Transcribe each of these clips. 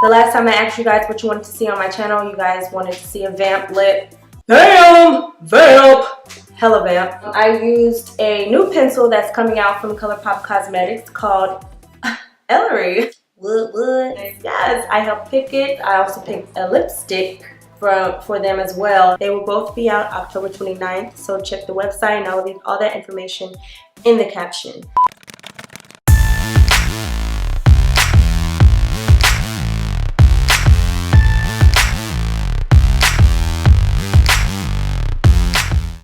The last time I asked you guys what you wanted to see on my channel, you guys wanted to see a vamp lip. Damn! Vamp! Hella vamp. I used a new pencil that's coming out from ColourPop Cosmetics called Ellarie. What? Yes, I helped pick it. I also picked a lipstick for them as well. They will both be out October 29th, so check the website and I will leave all that information in the caption.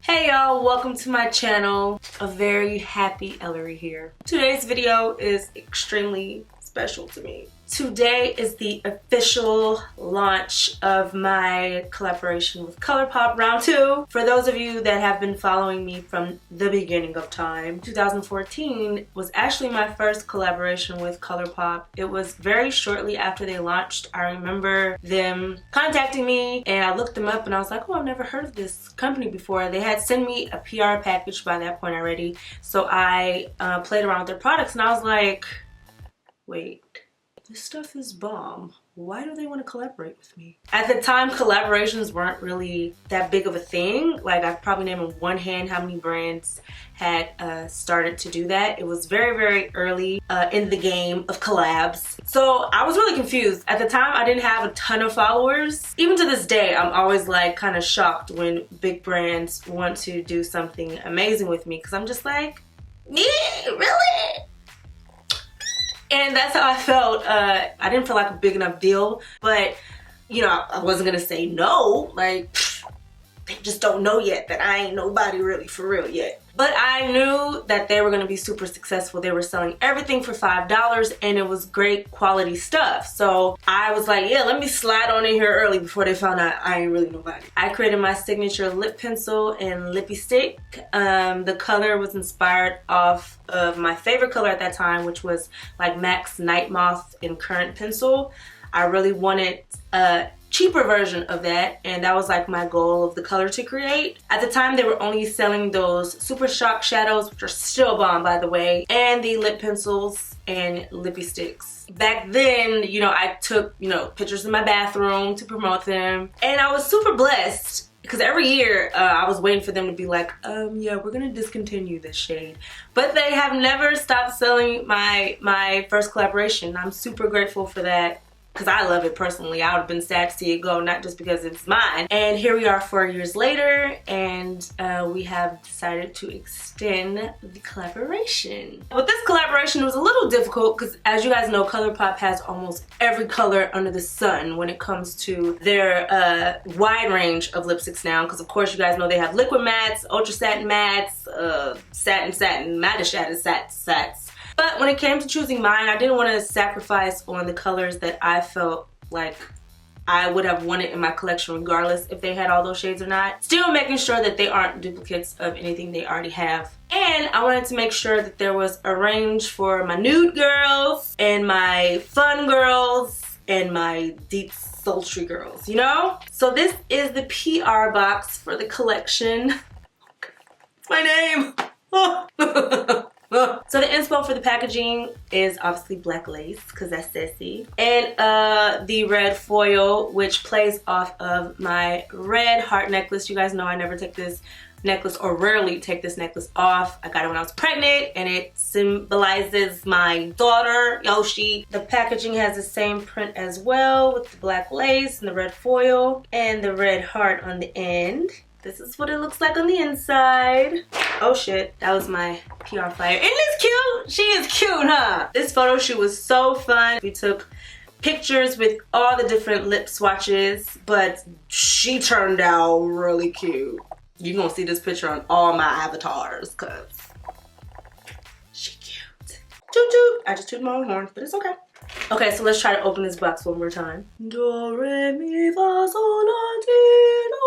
Hey y'all, welcome to my channel. A very happy Ellarie here. Today's video is extremely special to me. Today is the official launch of my collaboration with ColourPop Round 2. For those of you that have been following me from the beginning of time, 2014 was actually my first collaboration with ColourPop. It was very shortly after they launched. I remember them contacting me and I looked them up and I was like, oh, I've never heard of this company before. They had sent me a PR package by that point already. So I played around with their products and I was like, wait. This stuff is bomb. Why do they want to collaborate with me? At the time, collaborations weren't really that big of a thing. Like, I probably name on one hand how many brands had started to do that. It was very, very early in the game of collabs. So I was really confused. At the time, I didn't have a ton of followers. Even to this day, I'm always like kind of shocked when big brands want to do something amazing with me because I'm just like, me? Really? And that's how I felt. I didn't feel like a big enough deal, but you know, I wasn't gonna say no. Like, they just don't know yet that I ain't nobody really for real yet. But I knew that they were gonna be super successful. They were selling everything for $5 and it was great quality stuff. So I was like, yeah, let me slide on in here early before they found out I ain't really nobody. I created my signature lip pencil in Lippie stick. The color was inspired off of my favorite color at that time, which was like MAC's Night Moth in Current Pencil. I really wanted a cheaper version of that, and that was like my goal of the color to create. At the time, they were only selling those Super Shock shadows, which are still bomb by the way, and the lip pencils and lippy sticks. Back then, you know, I took, you know, pictures in my bathroom to promote them, and I was super blessed because every year I was waiting for them to be like, yeah, we're gonna discontinue this shade. But they have never stopped selling my first collaboration. I'm super grateful for that, because I love it personally. I would have been sad to see it go, not just because it's mine. And here we are 4 years later, and we have decided to extend the collaboration. With this collaboration, it was a little difficult because, as you guys know, ColourPop has almost every color under the sun when it comes to their wide range of lipsticks now. Because, of course, you guys know they have liquid mattes, ultra satin mattes, satin, matte sats. But when it came to choosing mine, I didn't want to sacrifice on the colors that I felt like I would have wanted in my collection regardless if they had all those shades or not. Still making sure that they aren't duplicates of anything they already have. And I wanted to make sure that there was a range for my nude girls and my fun girls and my deep sultry girls, you know? So this is the PR box for the collection. It's my name. So the inspo for the packaging is obviously black lace, because that's Sessy. And the red foil, which plays off of my red heart necklace. You guys know I never take this necklace, or rarely take this necklace off. I got it when I was pregnant, and it symbolizes my daughter, Yoshi. The packaging has the same print as well, with the black lace and the red foil and the red heart on the end. This is what it looks like on the inside. Oh shit, that was my PR flyer. Isn't this cute? She is cute, huh? This photo shoot was so fun. We took pictures with all the different lip swatches, but she turned out really cute. You're gonna see this picture on all my avatars, cause she cute. Toot toot. I just tooted my own horn, but it's okay. Okay, so let's try to open this box one more time. Do, re, mi, fa, sol, la, ti, do.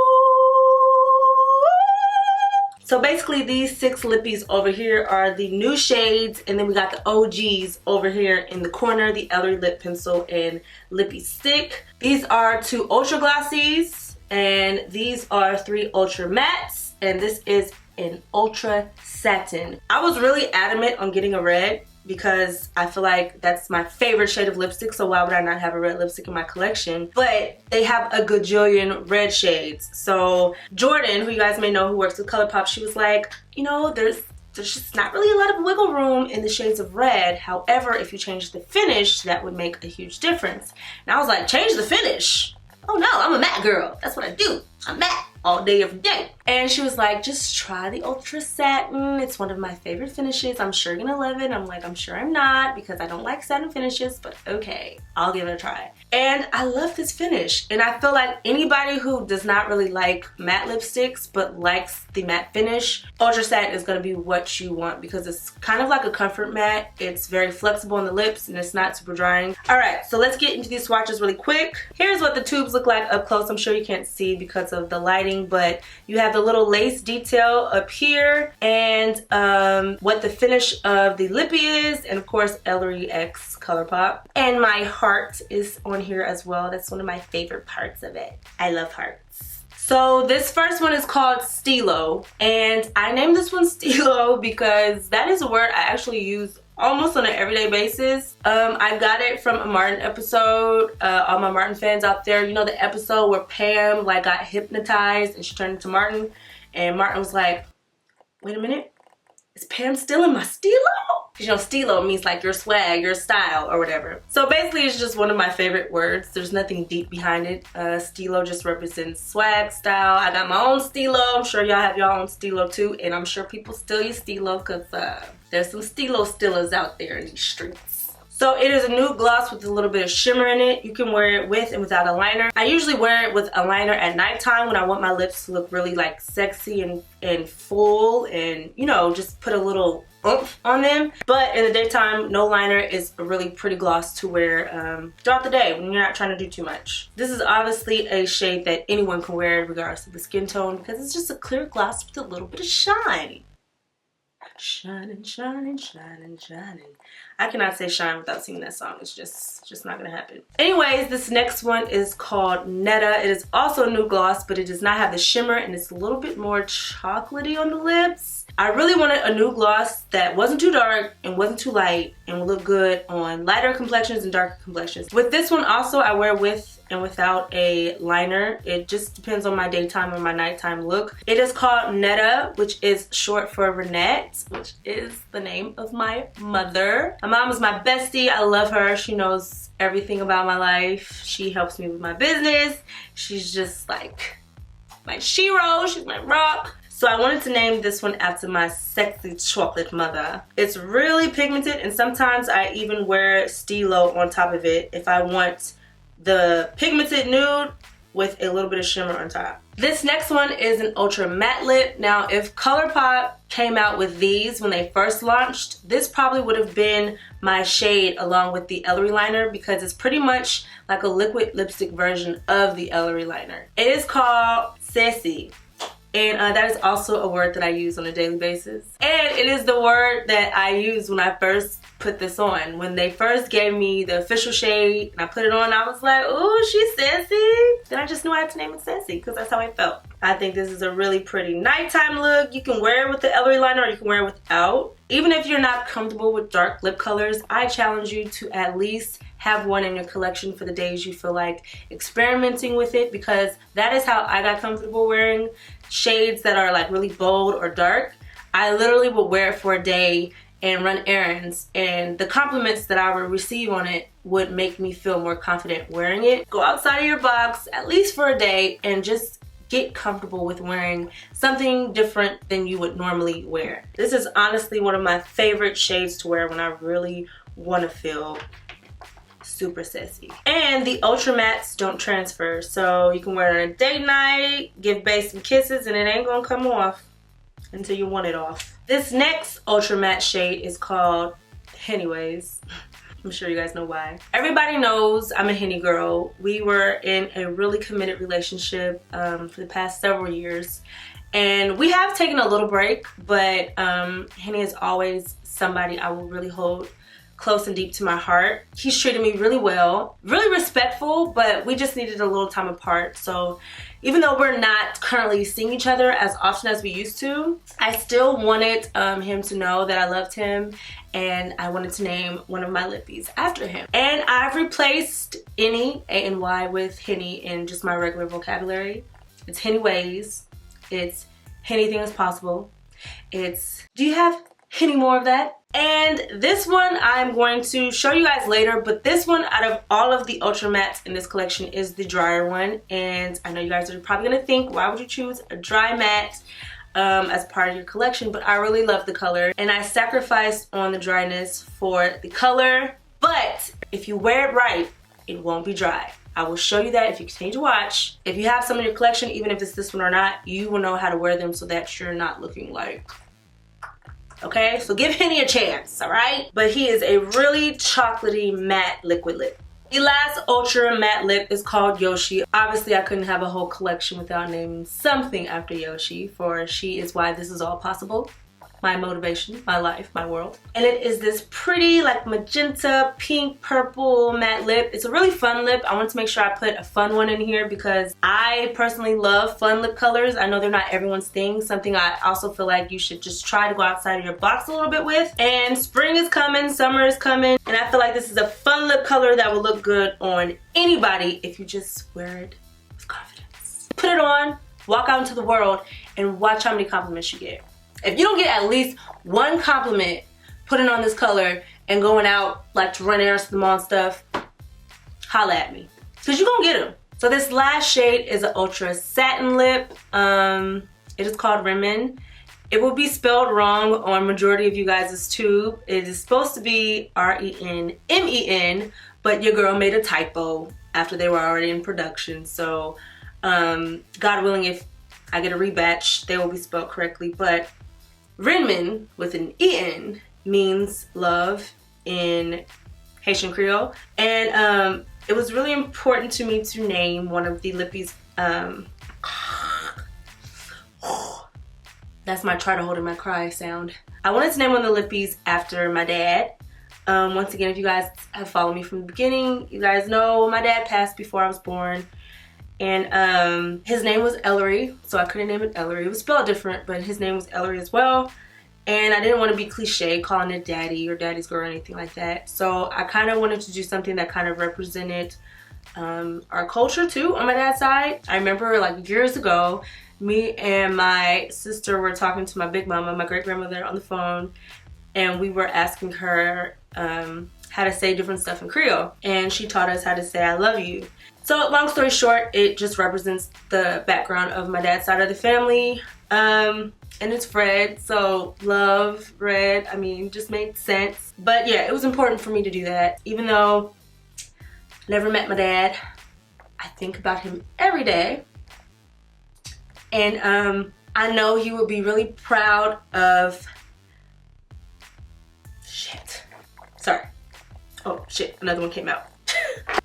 So basically these 6 lippies over here are the new shades, and then we got the OGs over here in the corner, the Ellarie lip pencil and lippy stick. These are 2 ultra glossies, and these are 3 ultra mattes, and this is an ultra satin. I was really adamant on getting a red because I feel like that's my favorite shade of lipstick, so why would I not have a red lipstick in my collection? But they have a gajillion red shades. So Jordan, who you guys may know who works with ColourPop, she was like, you know, there's just not really a lot of wiggle room in the shades of red. However, if you change the finish, that would make a huge difference. And I was like, change the finish? Oh no, I'm a matte girl. That's what I do. I'm matte all day, every day. And she was like, just try the Ultra Satin. It's one of my favorite finishes. I'm sure you're gonna love it. I'm like, I'm sure I'm not, because I don't like satin finishes, but okay, I'll give it a try. And I love this finish. And I feel like anybody who does not really like matte lipsticks, but likes the matte finish, Ultra Satin is gonna be what you want, because it's kind of like a comfort matte. It's very flexible on the lips and it's not super drying. All right, so let's get into these swatches really quick. Here's what the tubes look like up close. I'm sure you can't see because of the lighting, but you have the little lace detail up here, and what the finish of the Lippie is, and of course Ellarie X ColourPop. And my heart is on here as well. That's one of my favorite parts of it. I love hearts. So this first one is called Steelo, and I named this one Steelo because that is a word I actually use almost on an everyday basis. I got it from a Martin episode. All my Martin fans out there, you know the episode where Pam like got hypnotized and she turned into Martin, and Martin was like, wait a minute, is Pam still in my Steelo? You know, Steelo means like your swag, your style, or whatever. So basically it's just one of my favorite words. There's nothing deep behind it. Steelo just represents swag, style. I got my own Steelo. I'm sure y'all have your own Steelo too, and I'm sure people steal your Steelo because there's some Steelo stealers out there in these streets. So it is a nude gloss with a little bit of shimmer in it. You can wear it with and without a liner. I usually wear it with a liner at nighttime when I want my lips to look really like sexy and full, and you know, just put a little oomph on them. But in the daytime, no liner is a really pretty gloss to wear throughout the day when you're not trying to do too much. This is obviously a shade that anyone can wear regardless of the skin tone, because it's just a clear gloss with a little bit of shine. Shining, shining, shining, shining. I cannot say shine without singing that song. It's just not gonna happen. Anyways, this next one is called Netta. It is also a nude gloss, but it does not have the shimmer, and it's a little bit more chocolatey on the lips. I really wanted a nude gloss that wasn't too dark and wasn't too light and would look good on lighter complexions and darker complexions. With this one also, I wear with and without a liner. It just depends on my daytime or my nighttime look. It is called Netta, which is short for Renette, which is the name of my mother. My mom is my bestie. I love her. She knows everything about my life. She helps me with my business. She's just like my shero. She's my rock. So I wanted to name this one after my sexy chocolate mother. It's really pigmented, and sometimes I even wear Steelo on top of it if I want the pigmented nude with a little bit of shimmer on top. This next one is an ultra matte lip. Now, if ColourPop came out with these when they first launched, this probably would have been my shade along with the Ellarie liner, because it's pretty much like a liquid lipstick version of the Ellarie liner. It is called Sessy. And that is also a word that I use on a daily basis. And it is the word that I used when I first put this on. When they first gave me the official shade and I put it on, I was like, ooh, she's sassy. Then I just knew I had to name it Sessy because that's how I felt. I think this is a really pretty nighttime look. You can wear it with the Ellarie liner or you can wear it without. Even if you're not comfortable with dark lip colors, I challenge you to at least have one in your collection for the days you feel like experimenting with it, because that is how I got comfortable wearing shades that are like really bold or dark. I literally would wear it for a day and run errands, and the compliments that I would receive on it would make me feel more confident wearing it. Go outside of your box at least for a day and just get comfortable with wearing something different than you would normally wear. This is honestly one of my favorite shades to wear when I really want to feel super sassy. And the ultra mattes don't transfer, so you can wear it on a date night, give bae some kisses, and it ain't gonna come off until you want it off. This next ultra matte shade is called Hennyways. I'm sure you guys know why. Everybody knows I'm a Henny girl. We were in a really committed relationship for the past several years, and we have taken a little break, but Henny is always somebody I will really hold close and deep to my heart. He's treated me really well, really respectful, but we just needed a little time apart. So even though we're not currently seeing each other as often as we used to, I still wanted him to know that I loved him, and I wanted to name one of my Lippies after him. And I've replaced any, A-N-Y, with Henny in just my regular vocabulary. It's Hennyways. It's anything is possible. It's, do you have any more of that? And this one I'm going to show you guys later, but this one out of all of the ultra mattes in this collection is the drier one. And I know you guys are probably gonna think, why would you choose a dry matte as part of your collection? But I really love the color, and I sacrificed on the dryness for the color. But if you wear it right, it won't be dry. I will show you that if you continue to watch. If you have some in your collection, even if it's this one or not, you will know how to wear them so that you're not looking like, okay? So give Henny a chance, all right? But he is a really chocolatey matte liquid lip. The last ultra matte lip is called Yoshi. Obviously, I couldn't have a whole collection without naming something after Yoshi, for she is why this is all possible. My motivation, my life, my world. And it is this pretty like magenta, pink, purple matte lip. It's a really fun lip. I want to make sure I put a fun one in here because I personally love fun lip colors. I know they're not everyone's thing. Something I also feel like you should just try to go outside of your box a little bit with. And spring is coming, summer is coming, and I feel like this is a fun lip color that will look good on anybody if you just wear it with confidence. Put it on, walk out into the world, and watch how many compliments you get. If you don't get at least one compliment putting on this color and going out like to run errands to the mall and stuff, holla at me, because you're gonna get them. So this last shade is an ultra satin lip. It is called Renmen. It will be spelled wrong on majority of you guys' tube. It is supposed to be R-E-N-M-E-N, but your girl made a typo after they were already in production. So God willing, if I get a rebatch, they will be spelled correctly. But Renmen with an E-N means love in Haitian Creole. And it was really important to me to name one of the Lippies. That's my try to hold in my cry sound. I wanted to name one of the Lippies after my dad. Once again, if you guys have followed me from the beginning, you guys know my dad passed before I was born. And his name was Ellarie, so I couldn't name it Ellarie. It was spelled different, but his name was Ellarie as well. And I didn't want to be cliche calling it daddy or daddy's girl or anything like that. So I kind of wanted to do something that kind of represented our culture too on my dad's side. I remember like years ago, me and my sister were talking to my big mama, my great grandmother, on the phone, and we were asking her how to say different stuff in Creole. And she taught us how to say I love you. So long story short, it just represents the background of my dad's side of the family. And it's red, so love, red, I mean, just made sense. But yeah, it was important for me to do that. Even though I never met my dad, I think about him every day. And I know he would be really proud of, another one came out.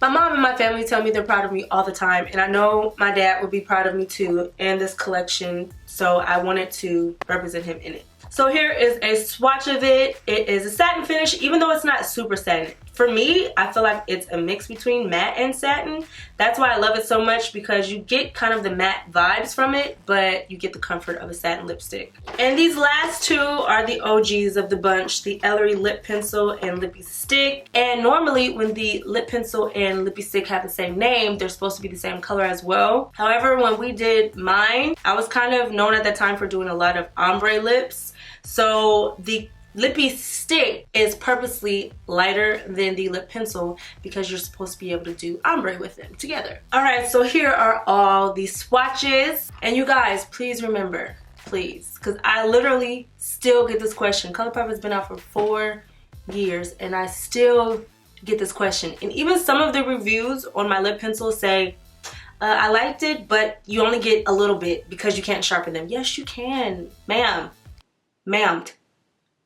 My mom and my family tell me they're proud of me all the time, and I know my dad would be proud of me too in this collection, so I wanted to represent him in it. So here is a swatch of it. It is a satin finish, even though it's not super satin. For me, I feel like it's a mix between matte and satin. That's why I love it so much, because you get kind of the matte vibes from it, but you get the comfort of a satin lipstick. And these last two are the OGs of the bunch, the Ellarie lip pencil and Lippie stick. And normally when the lip pencil and Lippie stick have the same name, they're supposed to be the same color as well. However, when we did mine, I was kind of known at that time for doing a lot of ombre lips. So the Lippie stick is purposely lighter than the lip pencil because you're supposed to be able to do ombre with them together. Alright, so here are all the swatches. And you guys, please remember, please, because I literally still get this question. ColourPop has been out for 4 years and I still get this question. And even some of the reviews on my lip pencil say, I liked it, but you only get a little bit because you can't sharpen them. Yes, you can, ma'am. Ma'am,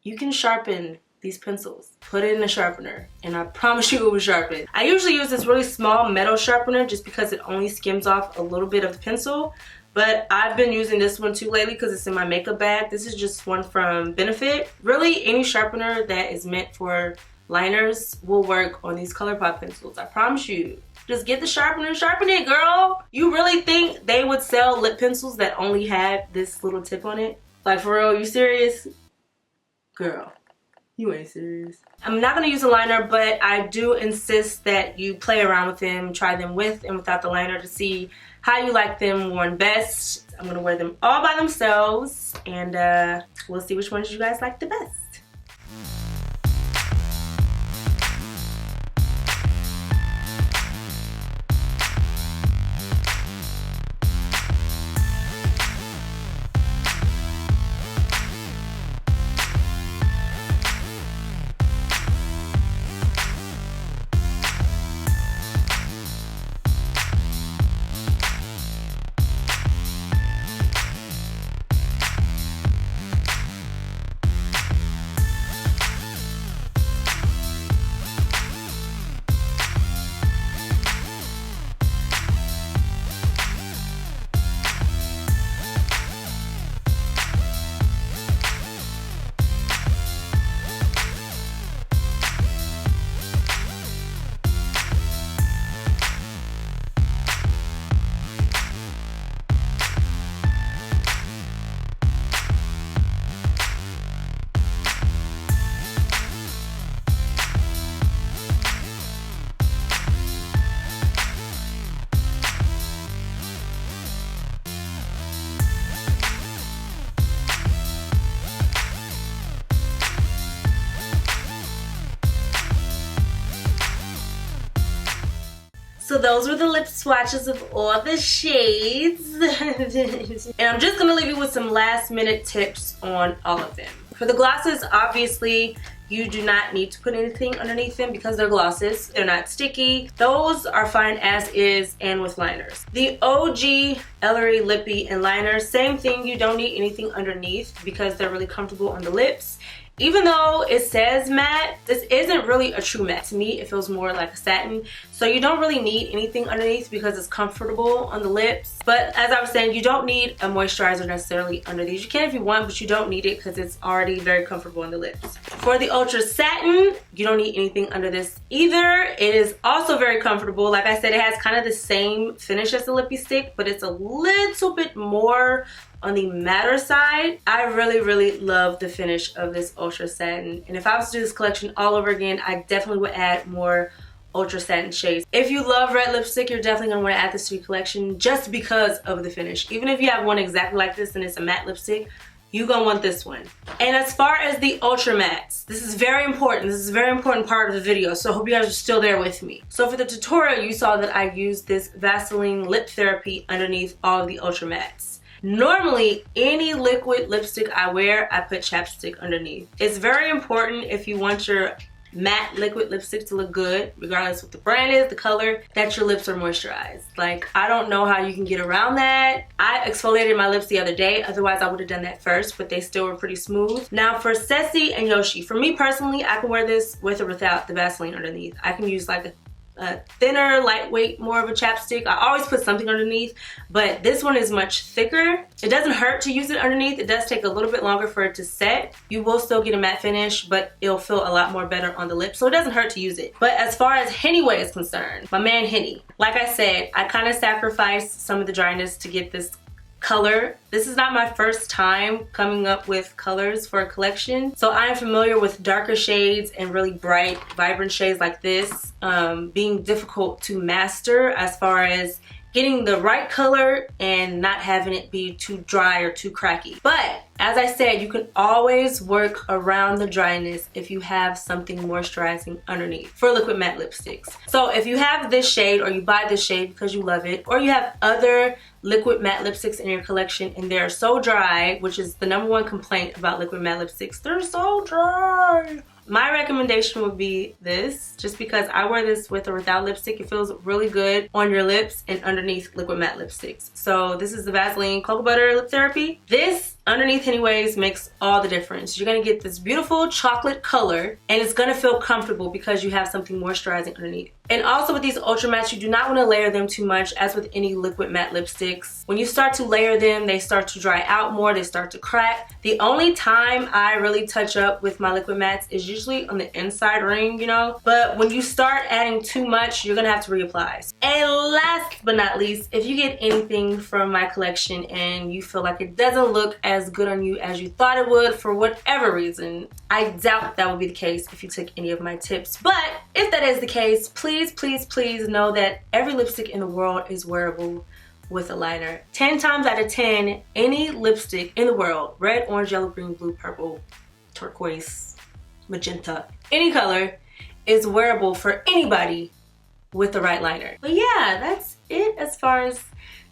you can sharpen these pencils. Put it in a sharpener and I promise you it will sharpen. I usually use this really small metal sharpener just because it only skims off a little bit of the pencil, but I've been using this one too lately because it's in my makeup bag. This is just one from Benefit. Really, any sharpener that is meant for liners will work on these ColourPop pencils. I promise you. Just get the sharpener and sharpen it, girl. You really think they would sell lip pencils that only had this little tip on it? Like, for real, you serious? Girl, you ain't serious. I'm not gonna use a liner, but I do insist that you play around with them, try them with and without the liner to see how you like them worn best. I'm gonna wear them all by themselves, and we'll see which ones you guys like the best. So those were the lip swatches of all the shades. And I'm just gonna leave you with some last minute tips on all of them. For the glosses, obviously, you do not need to put anything underneath them because they're glosses. They're not sticky. Those are fine as is and with liners. The OG Ellarie, Lippie, and liners, same thing. You don't need anything underneath because they're really comfortable on the lips. Even though it says matte, this isn't really a true matte. To me, it feels more like a satin. So you don't really need anything underneath because it's comfortable on the lips. But as I was saying, you don't need a moisturizer necessarily under these. You can if you want, but you don't need it because it's already very comfortable on the lips. For the Ultra Satin, you don't need anything under this either. It is also very comfortable. Like I said, it has kind of the same finish as the Lippie stick, but it's a little bit more on the matter side. I really love the finish of this Ultra Satin, and if I was to do this collection all over again, I definitely would add more Ultra Satin shades. If you love red lipstick, you're definitely gonna want to add this to your collection just because of the finish. Even if you have one exactly like this and it's a matte lipstick, you're gonna want this one. And as far as the Ultra Mattes, this is very important. This is a very important part of the video, so I hope you guys are still there with me. So for the tutorial, you saw that I used this Vaseline Lip Therapy underneath all of the Ultra Mattes. Normally, any liquid lipstick I wear, I put chapstick underneath. It's very important if you want your matte liquid lipstick to look good, regardless what the brand is, the color, that your lips are moisturized. Like, I don't know how you can get around that. I exfoliated my lips the other day, otherwise I would have done that first, but they still were pretty smooth. Now for Sessy and Yoshi, for me personally, I can wear this with or without the Vaseline underneath. I can use like a thinner, lightweight, more of a chapstick. I always put something underneath, but this one is much thicker. It doesn't hurt to use it underneath. It does take a little bit longer for it to set. You will still get a matte finish, but it'll feel a lot more better on the lips, so it doesn't hurt to use it. But as far as Hennyways is concerned, my man Henny, like I said, I kind of sacrificed some of the dryness to get this color. This is not my first time coming up with colors for a collection, so I am familiar with darker shades and really bright, vibrant shades like this being difficult to master as far as getting the right color and not having it be too dry or too cracky. But as I said, you can always work around the dryness if you have something moisturizing underneath for liquid matte lipsticks. So if you have this shade, or you buy this shade because you love it, or you have other liquid matte lipsticks in your collection and they're so dry, which is the #1 complaint about liquid matte lipsticks, they're so dry. My recommendation would be this, just because I wear this with or without lipstick. It feels really good on your lips and underneath liquid matte lipsticks. So this is the Vaseline Cocoa Butter Lip Therapy. This underneath Hennyways makes all the difference. You're gonna get this beautiful chocolate color and it's gonna feel comfortable because you have something moisturizing underneath. And also with these ultra mattes, you do not want to layer them too much. As with any liquid matte lipsticks, when you start to layer them, they start to dry out more, they start to crack. The only time I really touch up with my liquid mattes is usually on the inside ring, you know, but when you start adding too much, you're gonna have to reapply. And last but not least, if you get anything from my collection and you feel like it doesn't look as good on you as you thought it would for whatever reason, I doubt that would be the case if you took any of my tips. But if that is the case, please know that every lipstick in the world is wearable with a liner. 10 times out of 10, any lipstick in the world, red, orange, yellow, green, blue, purple, turquoise, magenta, any color, is wearable for anybody with the right liner. But yeah, that's it as far as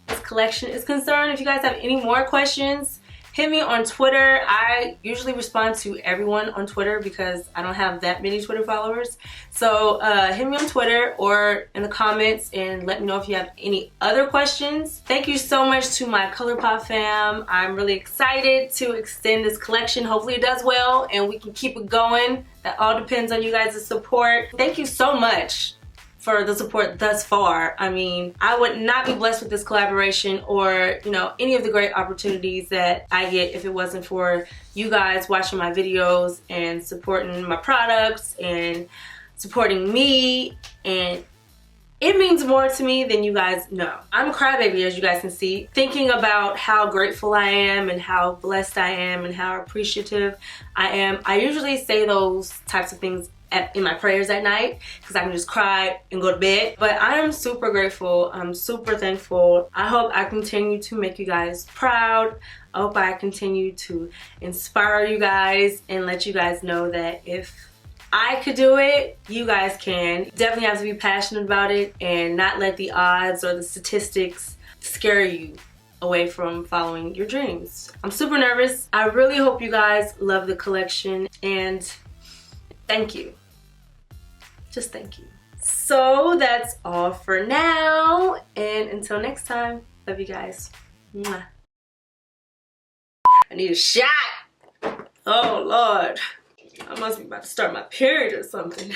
this collection is concerned. If you guys have any more questions, hit me on Twitter. I usually respond to everyone on Twitter because I don't have that many Twitter followers. So hit me on Twitter or in the comments and let me know if you have any other questions. Thank you so much to my ColourPop fam. I'm really excited to extend this collection. Hopefully it does well and we can keep it going. That all depends on you guys' support. Thank you so much for the support thus far. I mean, I would not be blessed with this collaboration or, you know, any of the great opportunities that I get if it wasn't for you guys watching my videos and supporting my products and supporting me. And it means more to me than you guys know. I'm a crybaby, as you guys can see, thinking about how grateful I am and how blessed I am and how appreciative I am. I usually say those types of things in my prayers at night because I can just cry and go to bed. But I am super grateful. I'm super thankful. I hope I continue to make you guys proud. I hope I continue to inspire you guys and let you guys know that if I could do it, you guys can. Definitely have to be passionate about it and not let the odds or the statistics scare you away from following your dreams. I'm super nervous. I really hope you guys love the collection and thank you. Just thank you. So that's all for now, and until next time, love you guys. Mwah. I need a shot. Oh Lord, I must be about to start my period or something.